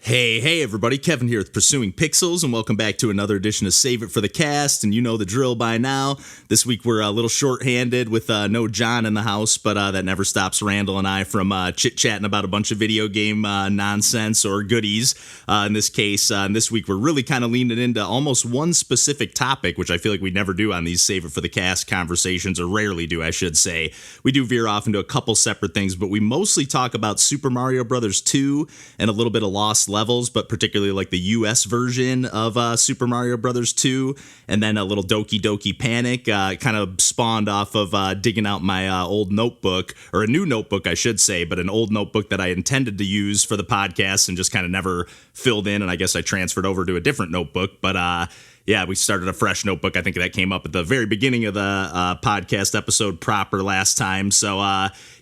Hey everybody, Kevin here with Pursuing Pixels, and welcome back to another edition of Save It for the Cast, and you know the drill by now. This week we're a little short-handed with no John in the house, but that never stops Randall and I from chit-chatting about a bunch of video game nonsense or goodies. In this case, this week we're really kind of leaning into almost one specific topic, which I feel like we never do on these Save It for the Cast conversations, or rarely do, I should say. We do veer off into a couple separate things, but we mostly talk about Super Mario Bros. 2 and a little bit of Lost Levels, but particularly like the US version of Super Mario Bros. 2, and then a little Doki Doki Panic, kind of spawned off of digging out my old notebook, or a new notebook I should say, but an old notebook that I intended to use for the podcast and just kind of never filled in, and I guess I transferred over to a different notebook, but yeah, we started a fresh notebook. I think that came up at the very beginning of the podcast episode proper last time. So,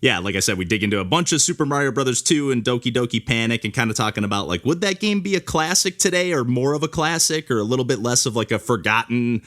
yeah, like I said, we dig into a bunch of Super Mario Bros. 2 and Doki Doki Panic and kind of talking about, like, would that game be a classic today, or more of a classic, or a little bit less of like a forgotten,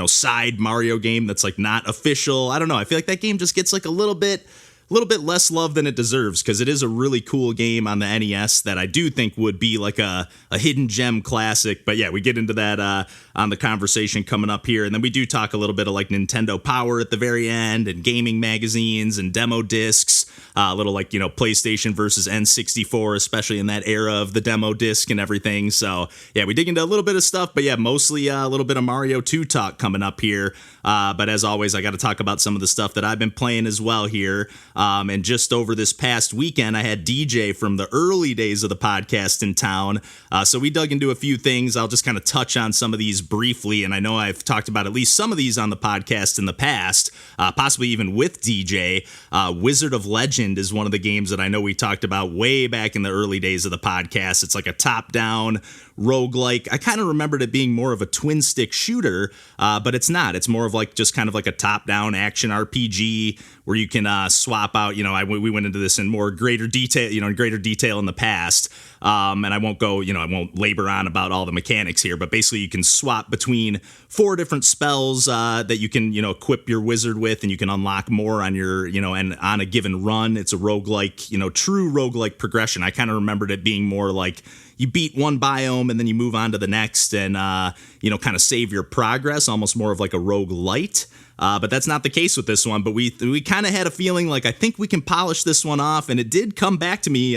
side Mario game that's like not official. I don't know. I feel like that game just gets like a little bit less love than it deserves, because it is a really cool game on the NES that I do think would be like a hidden gem classic. But yeah, we get into that on the conversation coming up here. And then we do talk a little bit of like Nintendo Power at the very end, and gaming magazines and demo discs, a little like, PlayStation versus N64, especially in that era of the demo disc and everything. So yeah, we dig into a little bit of stuff, but yeah, mostly a little bit of Mario 2 talk coming up here. But as always, I got to talk about some of the stuff that I've been playing as well here. And just over this past weekend, I had DJ from the early days of the podcast in town. So we dug into a few things. I'll just kind of touch on some of these briefly. And I know I've talked about at least some of these on the podcast in the past, possibly even with DJ. Wizard of Legend is one of the games that I know we talked about way back in the early days of the podcast. It's like a top-down roguelike. I kind of remembered it being more of a twin stick shooter, but it's not. It's more of like just kind of like a top-down action RPG where you can swap out. We went into this in greater detail in the past, and I won't go. I won't labor on about all the mechanics here, but basically you can swap between 4 different spells that you can equip your wizard with, and you can unlock more on your and on a given run. It's a roguelike, true roguelike progression. I kind of remembered it being more like you beat one biome and then you move on to the next, and kind of save your progress, almost more of like a roguelite. But that's not the case with this one. But we kind of had a feeling like, I think we can polish this one off, and it did come back to me,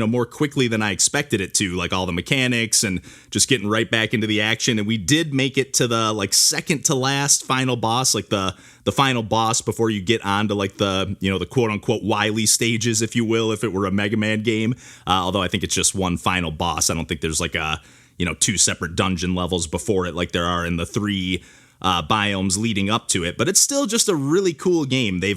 more quickly than I expected it to. Like all the mechanics and just getting right back into the action. And we did make it to the second to last final boss, like the final boss before you get on to like the the quote unquote Wily stages, if you will, if it were a Mega Man game. Although I think it's just one final boss. I don't think there's like a 2 separate dungeon levels before it like there are in the 3 biomes leading up to it, but it's still just a really cool game. They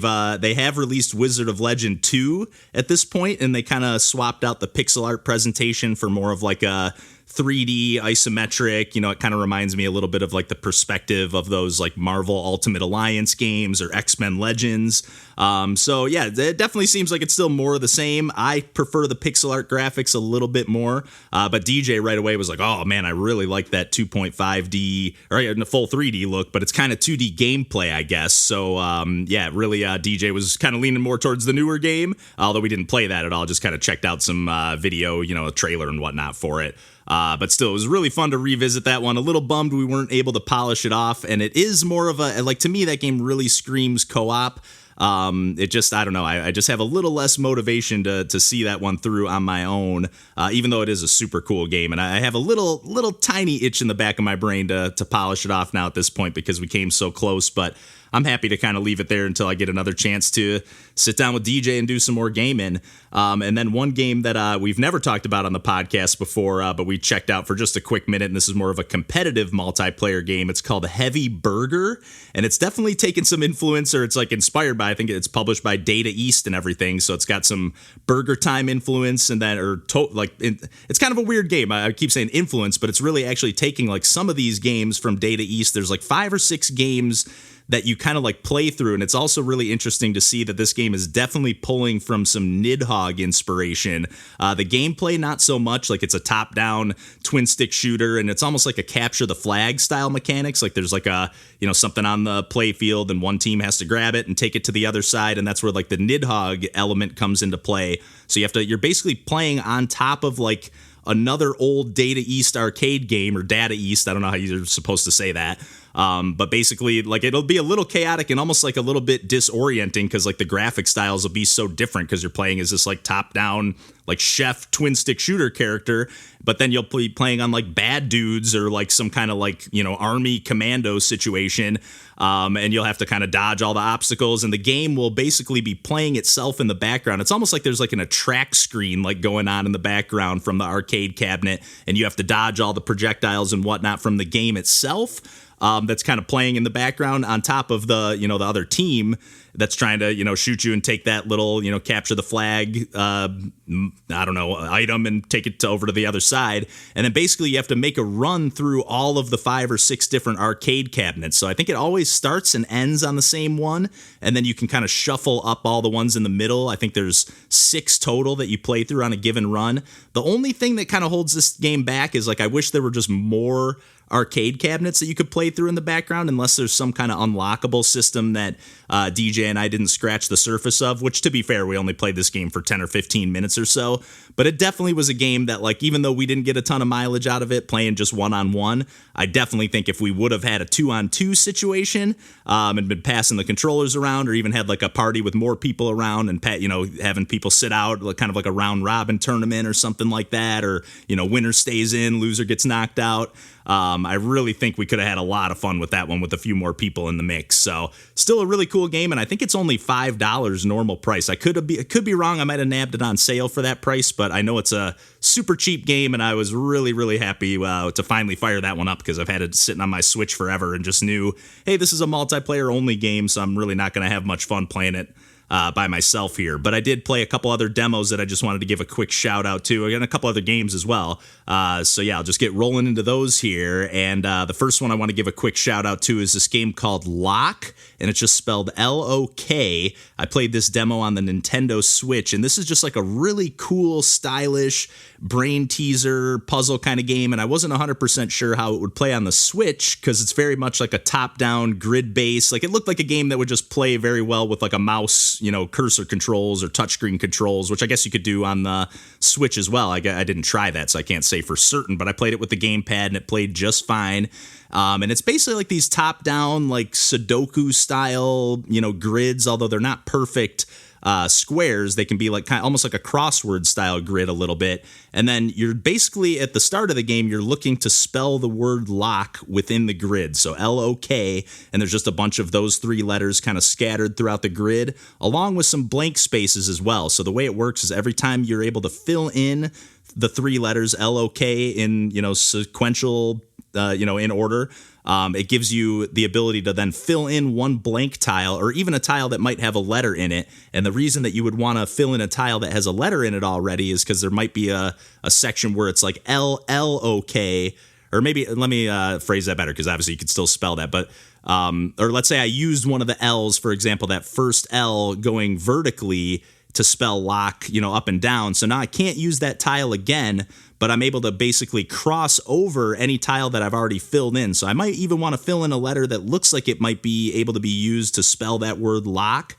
have released Wizard of Legend 2 at this point, and they kind of swapped out the pixel art presentation for more of like a 3D isometric. It kind of reminds me a little bit of like the perspective of those like Marvel Ultimate Alliance games or X-Men Legends. So yeah, it definitely seems like it's still more of the same. I prefer the pixel art graphics a little bit more, but DJ right away was like, oh man, I really like that 2.5D or in the full 3D look, but it's kind of 2D gameplay, I guess. So yeah, really DJ was kind of leaning more towards the newer game, although we didn't play that at all, just kind of checked out some video, a trailer and whatnot for it. But still, it was really fun to revisit that one. A little bummed we weren't able to polish it off, and it is more of a, like, to me, that game really screams co-op. It just, I don't know, I just have a little less motivation to see that one through on my own, even though it is a super cool game. And I have a little tiny itch in the back of my brain to polish it off now at this point, because we came so close, but I'm happy to kind of leave it there until I get another chance to sit down with DJ and do some more gaming. And then one game that we've never talked about on the podcast before, but we checked out for just a quick minute, and this is more of a competitive multiplayer game. It's called Heavy Burger, and it's definitely taken some influence, or it's like inspired by, I think it's published by Data East and everything, so it's got some Burger Time influence, and then, it's kind of a weird game. I keep saying influence, but it's really actually taking like some of these games from Data East. There's like 5 or 6 games that you kind of like play through. And it's also really interesting to see that this game is definitely pulling from some Nidhogg inspiration. The gameplay, not so much. Like, it's a top-down twin stick shooter, and it's almost like a capture the flag style mechanics. Like, there's like a, something on the play field, and one team has to grab it and take it to the other side, and that's where like the Nidhogg element comes into play. So you're basically playing on top of like another old Data East arcade game, or Data East. I don't know how you're supposed to say that. But basically, like, it'll be a little chaotic and almost like a little bit disorienting, because like the graphic styles will be so different, because you're playing as this like top down like chef twin stick shooter character, but then you'll be playing on like bad dudes or like some kind of like army commando situation, and you'll have to kind of dodge all the obstacles, and the game will basically be playing itself in the background. It's almost like there's like a track screen like going on in the background from the arcade cabinet, and you have to dodge all the projectiles and whatnot from the game itself. That's kind of playing in the background on top of the, the other team that's trying to, shoot you and take that little, capture the flag, item and take it over to the other side. And then basically you have to make a run through all of the 5 or 6 different arcade cabinets. So I think it always starts and ends on the same one. And then you can kind of shuffle up all the ones in the middle. I think there's 6 total that you play through on a given run. The only thing that kind of holds this game back is like, I wish there were just more arcade cabinets that you could play through in the background, unless there's some kind of unlockable system that DJ and I didn't scratch the surface of, which, to be fair, we only played this game for 10 or 15 minutes or so. But it definitely was a game that, like, even though we didn't get a ton of mileage out of it playing just one-on-one, I definitely think if we would have had a 2-on-2 situation and been passing the controllers around, or even had like a party with more people around and having people sit out, kind of like a round robin tournament or something like that, or winner stays in, loser gets knocked out. I really think we could have had a lot of fun with that one with a few more people in the mix. So still a really cool game, and I think it's only $5 normal price. I could be wrong. I might have nabbed it on sale for that price, but I know it's a super cheap game, and I was really, really happy to finally fire that one up, because I've had it sitting on my Switch forever and just knew, hey, this is a multiplayer only game, so I'm really not going to have much fun playing it by myself here. But I did play a couple other demos that I just wanted to give a quick shout out to, and a couple other games as well. So yeah, I'll just get rolling into those here. And the first one I want to give a quick shout out to is this game called LOK, and it's just spelled LOK. I played this demo on the Nintendo Switch, and this is just like a really cool, stylish brain teaser puzzle kind of game, and I wasn't 100% sure how it would play on the Switch, because it's very much like a top-down grid base. Like, it looked like a game that would just play very well with like a mouse, cursor controls or touchscreen controls, which I guess you could do on the Switch as well. I didn't try that, so I can't say for certain, but I played it with the gamepad and it played just fine. And it's basically like these top-down, like Sudoku style, grids, although they're not perfect squares. They can be like almost like a crossword style grid a little bit. And then you're basically at the start of the game, you're looking to spell the word lock within the grid. So LOK, and there's just a bunch of those 3 letters kind of scattered throughout the grid, along with some blank spaces as well. So the way it works is every time you're able to fill in the 3 letters LOK in, sequential, in order, it gives you the ability to then fill in one blank tile, or even a tile that might have a letter in it. And the reason that you would want to fill in a tile that has a letter in it already is because there might be a section where it's like LLOK, or maybe, let me phrase that better, because obviously you could still spell that, but or let's say I used one of the L's, for example, that first L going vertically to spell lock, up and down. So now I can't use that tile again, but I'm able to basically cross over any tile that I've already filled in. So I might even want to fill in a letter that looks like it might be able to be used to spell that word lock.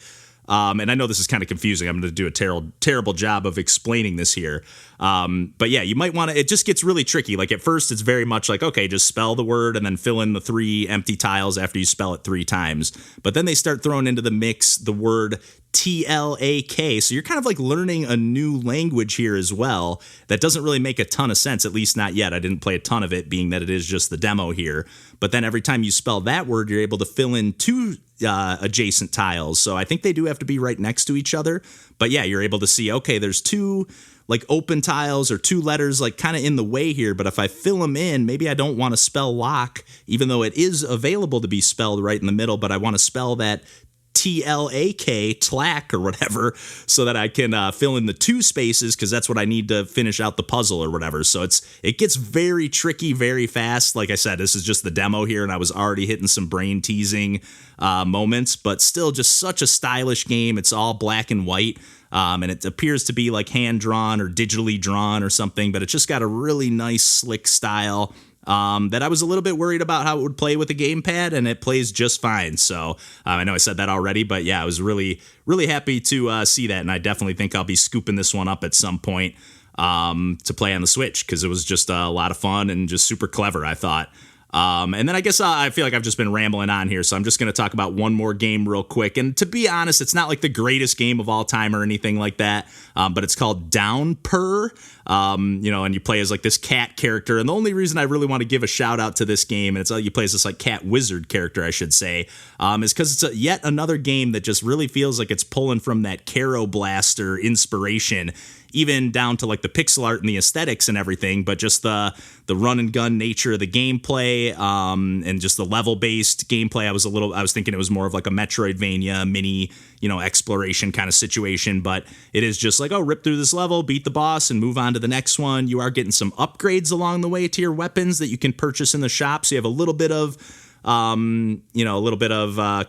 And I know this is kind of confusing. I'm going to do a terrible job of explaining this here. But yeah, you might want to, it just gets really tricky. Like at first it's very much like, okay, just spell the word and then fill in the 3 empty tiles after you spell it 3 times. But then they start throwing into the mix the word TLAK. So you're kind of like learning a new language here as well. That doesn't really make a ton of sense, at least not yet. I didn't play a ton of it, being that it is just the demo here. But then every time you spell that word, you're able to fill in 2 adjacent tiles. So I think they do have to be right next to each other. But yeah, you're able to see, okay, there's 2 like open tiles or 2 letters like kind of in the way here. But if I fill them in, maybe I don't want to spell lock, even though it is available to be spelled right in the middle, but I want to spell that TLAK, TLAK, or whatever, so that I can fill in the 2 spaces, because that's what I need to finish out the puzzle or whatever. So it gets very tricky very fast. Like I said, this is just the demo here, and I was already hitting some brain teasing moments, but still just such a stylish game. It's all black and white. And it appears to be like hand-drawn or digitally drawn or something, but it's just got a really nice, slick style that I was a little bit worried about how it would play with a gamepad, and it plays just fine. So I know I said that already, but yeah, I was really, really happy to see that, and I definitely think I'll be scooping this one up at some point to play on the Switch, because it was just a lot of fun and just super clever, I thought. And then I guess I feel like I've just been rambling on here, so I'm just going to talk about one more game real quick. And to be honest, it's not like the greatest game of all time or anything like that, but it's called Downpurr. And you play as like this cat character. And the only reason I really want to give a shout out to this game, and you play as this like cat wizard character, I should say, is because it's yet another game that just really feels like it's pulling from that Caro Blaster inspiration, even down to like the pixel art and the aesthetics and everything, but just the run and gun nature of the gameplay, and just the level based gameplay. I was thinking it was more of like a Metroidvania mini, exploration kind of situation, but it is just like, rip through this level, beat the boss, and move on to the next one. You are getting some upgrades along the way to your weapons that you can purchase in the shop, so you have a little bit of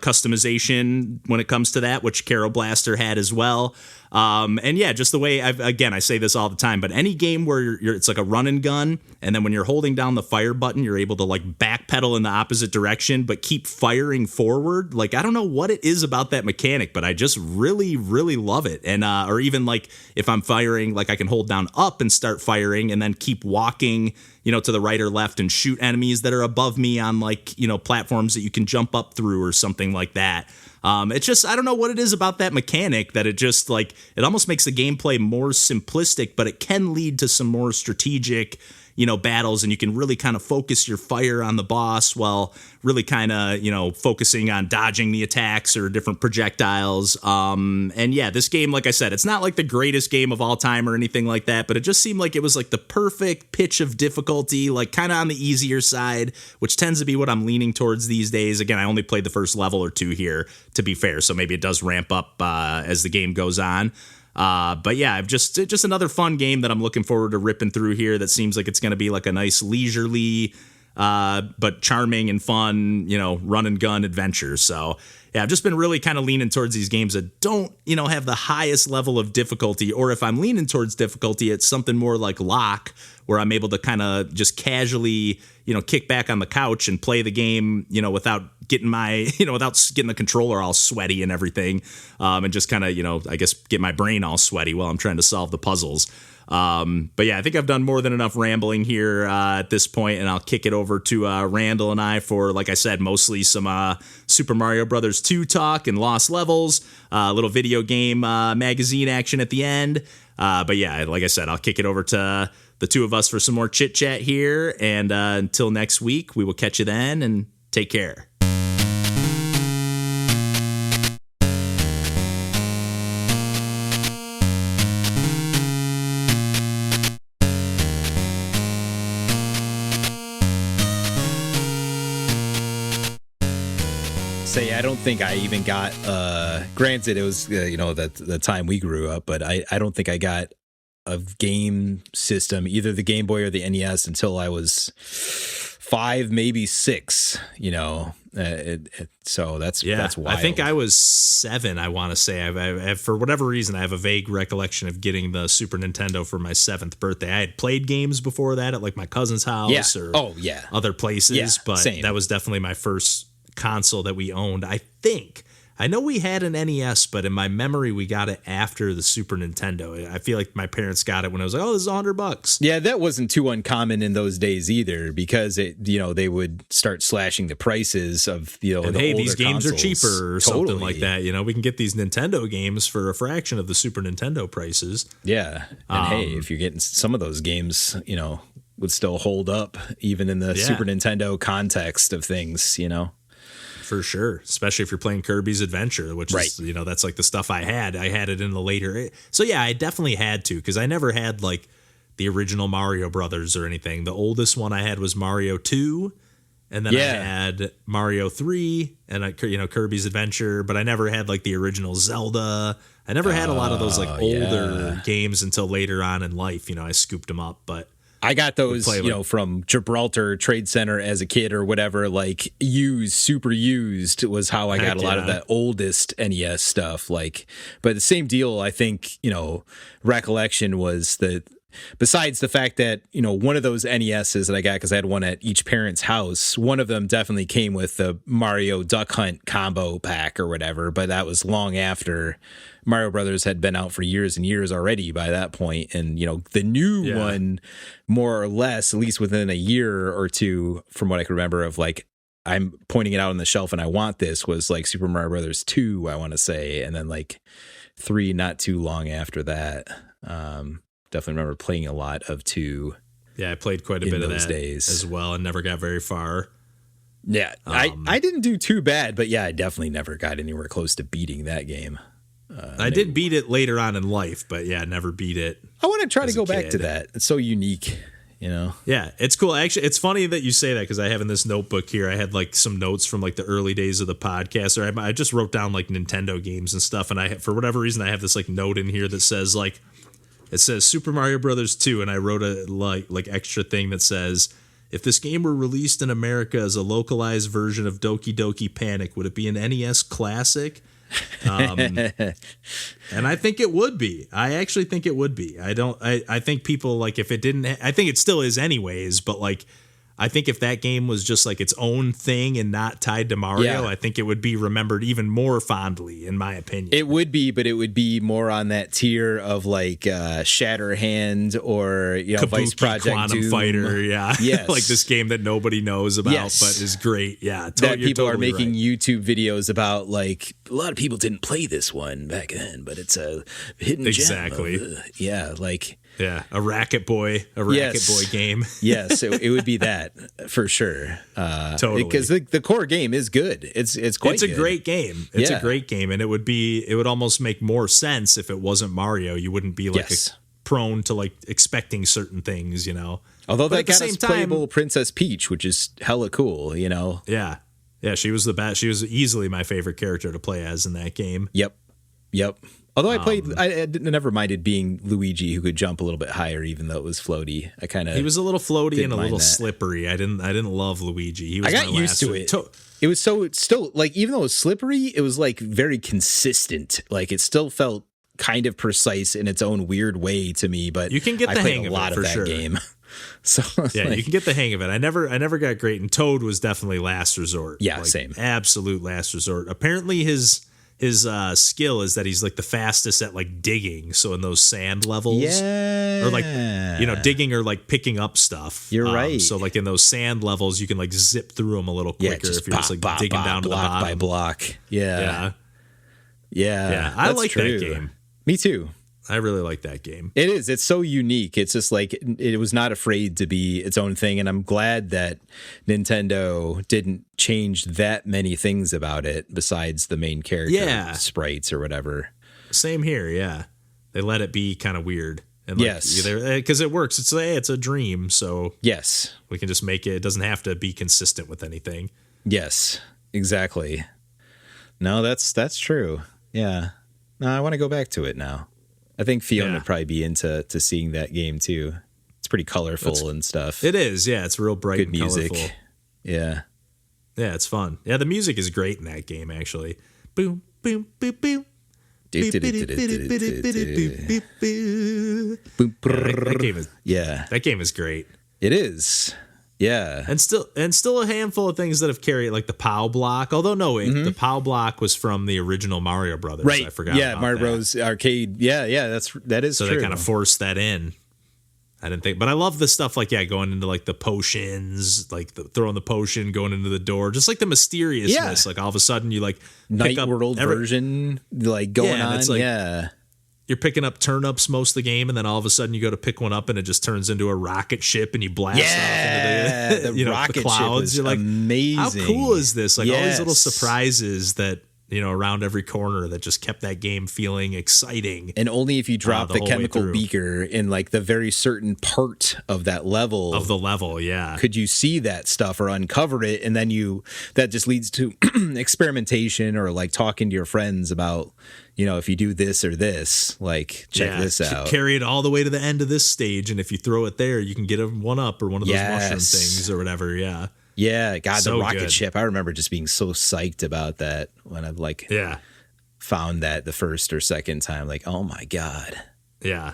customization when it comes to that, which Caro Blaster had as well. And yeah, just the way I say this all the time, but any game where it's like a run and gun, and then when you're holding down the fire button, you're able to like backpedal in the opposite direction, but keep firing forward. Like, I don't know what it is about that mechanic, but I just really, really love it. And, or even like if I'm firing, like I can hold down up and start firing and then keep walking, to the right or left and shoot enemies that are above me on like, platforms that you can jump up through or something like that. It's just, I don't know what it is about that mechanic that it just like, it almost makes the gameplay more simplistic, but it can lead to some more strategic, battles, and you can really kind of focus your fire on the boss while really kind of, focusing on dodging the attacks or different projectiles. And yeah, this game, like I said, it's not like the greatest game of all time or anything like that, but it just seemed like it was like the perfect pitch of difficulty, like kind of on the easier side, which tends to be what I'm leaning towards these days. Again, I only played the first level or 2 here, to be fair, so maybe it does ramp up as the game goes on. But yeah, I've just another fun game that I'm looking forward to ripping through here. That seems like it's going to be like a nice leisurely, but charming and fun, run and gun adventure. So yeah, I've just been really kind of leaning towards these games that don't, have the highest level of difficulty, or if I'm leaning towards difficulty, it's something more like LOK, where I'm able to kind of just casually, kick back on the couch and play the game, without getting without getting the controller all sweaty and everything, and just kind of, I guess get my brain all sweaty while I'm trying to solve the puzzles. But yeah, I think I've done more than enough rambling here at this point, and I'll kick it over to Randall and I for, like I said, mostly some Super Mario Brothers 2 talk and lost levels, a little video game magazine action at the end. But yeah, like I said, I'll kick it over to the two of us for some more chit chat here. And until next week, we will catch you then, and take care. Say, I don't think I even got, granted it was, the time we grew up, but I don't think I got a game system, either the Game Boy or the NES, until I was 5, maybe 6, so that's wild. I think I was 7, I want to say. I've, for whatever reason, I have a vague recollection of getting the Super Nintendo for my 7th birthday. I had played games before that at like my cousin's house or other places, but same. That was definitely my first console that we owned. I know we had an NES, but in my memory we got it after the Super Nintendo. I feel like my parents got it when I was like, this is $100. Yeah, that wasn't too uncommon in those days either, because they would start slashing the prices of and the hey, older these games consoles. are cheaper or Totally. something like that. We can get these Nintendo games for a fraction of the Super Nintendo prices. Yeah, and hey, if you're getting some of those games, would still hold up even in the Super Nintendo context of things, For sure, especially if you're playing Kirby's Adventure, which is, that's like the stuff I had. I had it in the later. So yeah, I definitely had to, because I never had like the original Mario Brothers or anything. The oldest one I had was Mario 2, And then I had Mario 3 and Kirby's Adventure, but I never had like the original Zelda. I never had a lot of those like older games until later on in life. I scooped them up, but I got those, from Gibraltar Trade Center as a kid or whatever, like super used was how I got a lot of that oldest NES stuff. Like, but the same deal, I think, recollection was that besides the fact that, one of those NESs that I got, because I had one at each parent's house, one of them definitely came with the Mario Duck Hunt combo pack or whatever, but that was long after Mario Brothers had been out for years and years already by that point. And, the new one, more or less, at least within a year or two, from what I can remember of like, I'm pointing it out on the shelf and I want this, was like Super Mario Brothers 2, I want to say. And then like 3, not too long after that. Definitely remember playing a lot of 2. Yeah, I played quite a bit of that days as well and never got very far. Yeah, I didn't do too bad, but yeah, I definitely never got anywhere close to beating that game. I did beat it later on in life, but yeah, never beat it. I want to try to go back to that. It's so unique, Yeah, it's cool. Actually, it's funny that you say that because I have in this notebook here, I had like some notes from like the early days of the podcast, or I just wrote down like Nintendo games and stuff, and for whatever reason, I have this like note in here that says like, it says Super Mario Brothers 2, and I wrote a like extra thing that says, if this game were released in America as a localized version of Doki Doki Panic, would it be an NES classic? And I think it would be. I actually think it would be. I think people like if it didn't. I think it still is anyways. But like, I think if that game was just like its own thing and not tied to Mario, I think it would be remembered even more fondly, in my opinion. It would be, but it would be more on that tier of like Shatterhand or Kabuki, Vice Project Quantum Doom. Fighter, yes, like this game that nobody knows about, but is great. Yeah, that people are making right. YouTube videos about. Like a lot of people didn't play this one back then, but it's a hidden gem. Like. Yeah, a Racket Boy game. Yes, it would be that for sure. Totally, because the core game is good. It's quite. It's a great game. It's a great game, and it would almost make more sense if it wasn't Mario. You wouldn't be like prone to like expecting certain things, Although that got us playable Princess Peach, which is hella cool, Yeah, she was the best. She was easily my favorite character to play as in that game. Yep. Although I never minded being Luigi, who could jump a little bit higher, even though it was floaty. He was a little floaty and a little slippery. I didn't love Luigi. I got used to it. It was still like, even though it was slippery, it was like very consistent. Like it still felt kind of precise in its own weird way to me. But you can get the hang of it for sure. Game. So you can get the hang of it. I never got great, and Toad was definitely last resort. Yeah, same. Absolute last resort. Apparently his skill is that he's like the fastest at like digging. So in those sand levels, or like digging or like picking up stuff. You're right. So like in those sand levels, you can like zip through them a little quicker if you're just like digging down to the bottom by block. Yeah. I like that game. Me too. I really like that game. It is. It's so unique. It's just like it was not afraid to be its own thing. And I'm glad that Nintendo didn't change that many things about it besides the main character sprites or whatever. Same here. Yeah. They let it be kind of weird. And because it works. It's a dream. So yes, we can just make it. It doesn't have to be consistent with anything. Yes, exactly. No, that's true. Yeah. No, I want to go back to it now. I think Fiona would probably be into seeing that game too. It's pretty colorful and stuff. It is, yeah. It's real bright and music. Colorful. Yeah. Yeah, it's fun. Yeah, the music is great in that game, actually. Boom, boom, boom, boom. That game is great. It is. Yeah. And still a handful of things that have carried, like the POW block. Although the POW block was from the original Mario Brothers. Right. I forgot about Mario that. Bros. Arcade. Yeah, that is so true. They kind of forced that in. I didn't think, but I love the stuff like going into like the potions, like throwing the potion, going into the door, just like the mysteriousness. Like all of a sudden you like Night World version, like going on. It's like, you're picking up turnips most of the game, and then all of a sudden you go to pick one up, and it just turns into a rocket ship, and you blast off into the rocket the clouds. Ship you're like, amazing. How cool is this? Like all these little surprises that around every corner that just kept that game feeling exciting. And only if you drop the chemical beaker in like the very certain part of that level could you see that stuff or uncover it. And then that just leads to experimentation or like talking to your friends about, if you do this or this, like check this out. Carry it all the way to the end of this stage. And if you throw it there, you can get a 1-up or one of those mushroom things or whatever. Yeah. Yeah, God, the rocket ship. I remember just being so psyched about that when I've found that the first or second time. Like, oh my God. Yeah,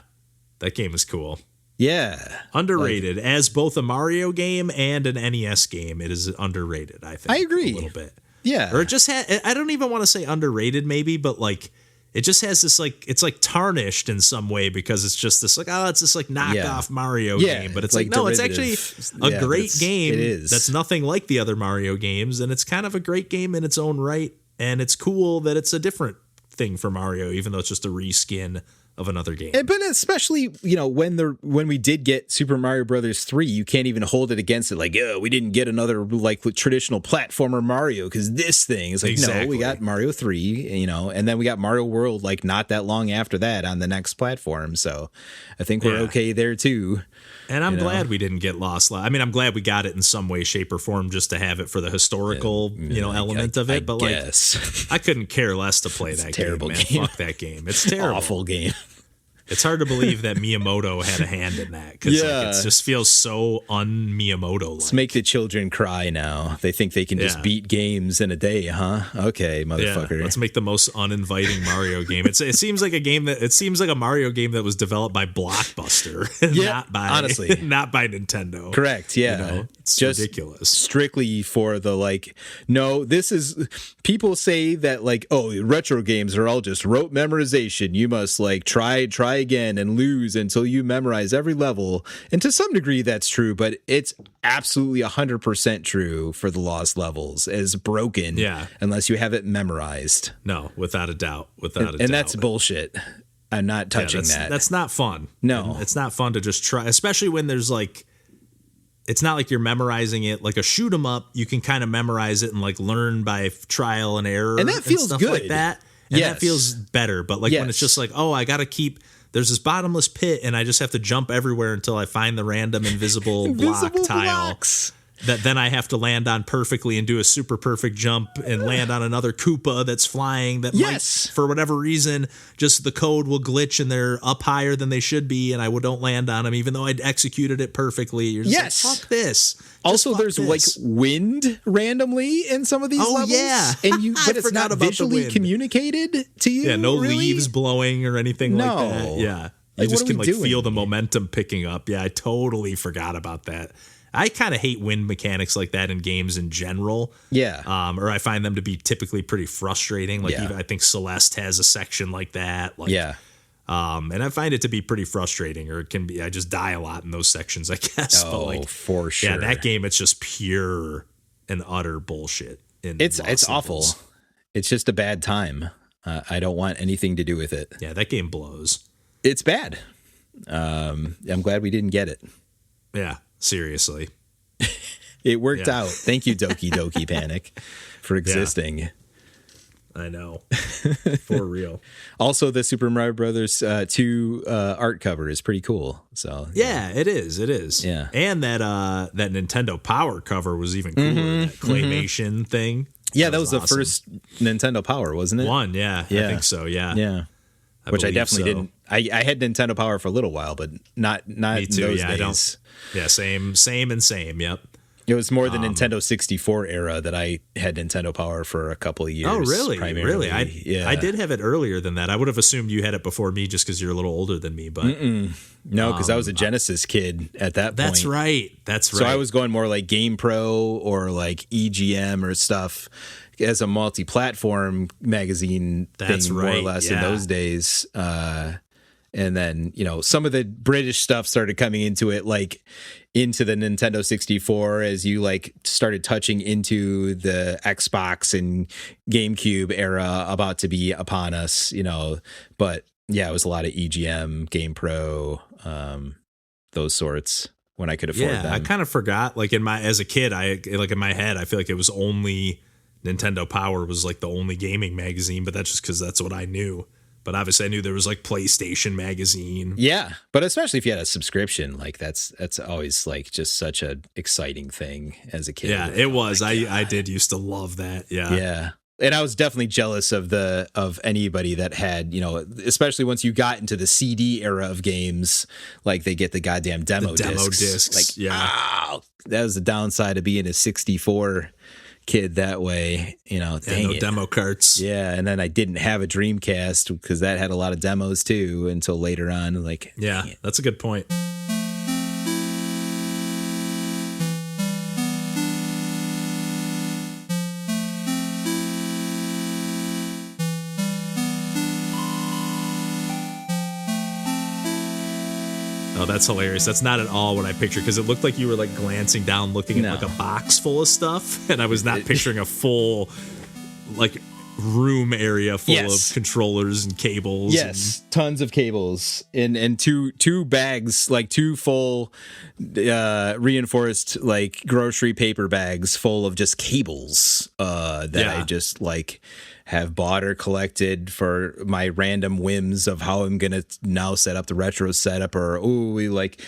that game is cool. Yeah. Underrated. As both a Mario game and an NES game, it is underrated, I think. I agree. A little bit. Yeah. Or it just I don't even want to say underrated maybe, but like it just has this like, it's like tarnished in some way because it's just this like, it's this like knockoff Mario game. But it's like no, derivative. It's actually a great game. It is. That's nothing like the other Mario games. And it's kind of a great game in its own right. And it's cool that it's a different thing for Mario, even though it's just a reskin of another game. But especially, when we did get Super Mario Brothers 3, you can't even hold it against it. Like, we didn't get another like traditional platformer Mario because this thing is like, no, we got Mario 3, and then we got Mario World like not that long after that on the next platform. So I think we're okay there too. And I'm glad we didn't get lost. I mean, I'm glad we got it in some way, shape, or form just to have it for the historical, element of it. But like, I couldn't care less to play that terrible game. Man. Fuck that game. It's terrible. Awful game. It's hard to believe that Miyamoto had a hand in that because it just feels so un-Miyamoto-like. Let's make the children cry now. They think they can just beat games in a day, huh? Okay, motherfucker. Yeah, let's make the most uninviting Mario game. It seems like a Mario game that was developed by Blockbuster, not by Nintendo. Correct. Yeah, it's just ridiculous. Strictly for the no. This is people say that retro games are all just rote memorization. You must try again and lose until you memorize every level. And to some degree that's true, but it's absolutely 100% true for the lost levels as broken unless you have it memorized. No, without a doubt. And that's bullshit. I'm not touching that. That's not fun. No. And it's not fun to just try, especially when there's it's not like you're memorizing it like a shoot 'em up. You can kind of memorize it and learn by trial and error. And that feels stuff good. Like that. And that feels better. But when it's just I got to keep, there's this bottomless pit and I just have to jump everywhere until I find the random invisible block tile that then I have to land on perfectly and do a super perfect jump and land on another Koopa that's flying that might, for whatever reason, just the code will glitch and they're up higher than they should be and I don't land on them even though I'd executed it perfectly. You're just fuck this. Also, there's wind randomly in some of these levels. Yeah. And but it's not visually communicated to you. Yeah, no leaves blowing or anything like that. Yeah. You just can feel the momentum picking up. Yeah, I totally forgot about that. I kind of hate wind mechanics like that in games in general. Yeah. Or I find them to be typically pretty frustrating. Even I think Celeste has a section like that. And I find it to be pretty frustrating, or it can be. I just die a lot in those sections, I guess. Oh, for sure. Yeah, that game, it's just pure and utter bullshit. It's awful. It's just a bad time. I don't want anything to do with it. Yeah, that game blows. It's bad. I'm glad we didn't get it. Yeah, seriously. It worked out. Thank you, Doki Doki Panic, for existing. Yeah. I know. For real. Also, the Super Mario Brothers 2 art cover is pretty cool. So yeah, it is. It is. Yeah. And that Nintendo Power cover was even cooler. That claymation thing. Yeah, that was the first Nintendo Power, wasn't it? One, I think so. Yeah. Yeah. Which I definitely didn't. I had Nintendo Power for a little while, but not Me too. in those days. I don't. Yeah, same. Yep. It was more the Nintendo 64 era that I had Nintendo Power for a couple of years. Oh, really? Primarily. Really? I did have it earlier than that. I would have assumed you had it before me just because you're a little older than me. But no, because I was a Genesis kid at that point. That's right. So I was going more like Game Pro or like EGM or stuff as a multi-platform magazine thing, more or less in those days. And then, some of the British stuff started coming into it, into the Nintendo 64 as you started touching into the Xbox and GameCube era about to be upon us, But yeah, it was a lot of EGM, Game Pro, those sorts when I could afford them. I kind of forgot. As a kid, in my head, I feel like it was only Nintendo Power was like the only gaming magazine, but that's just because that's what I knew. But obviously I knew there was like PlayStation Magazine. Yeah, but especially if you had a subscription, like that's always like just such an exciting thing as a kid. Yeah, it was. I did used to love that. Yeah. Yeah. And I was definitely jealous of anybody that had, especially once you got into the CD era of games, like they get the goddamn demo discs. Like, yeah, that was the downside of being a 64 kid that way, dang it. Demo carts. Yeah, and then I didn't have a Dreamcast because that had a lot of demos too until later on. Like, yeah, that's a good point. Oh, that's hilarious. That's not at all what I pictured, because it looked like you were like glancing down looking at like a box full of stuff, and I was not picturing a full like room area full of controllers and cables. Yes, tons of cables and two bags, like two full reinforced like grocery paper bags full of just cables I just like have bought or collected for my random whims of how I'm gonna now set up the retro setup, or we like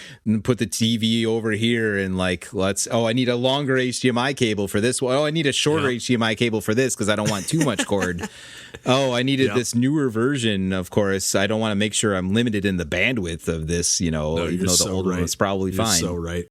put the TV over here and like I need a longer HDMI cable for this one. I need a shorter HDMI cable for this because I don't want too much cord. I needed this newer version. Of course, I don't want to make sure I'm limited in the bandwidth of this. Even though the older one was probably fine. So right.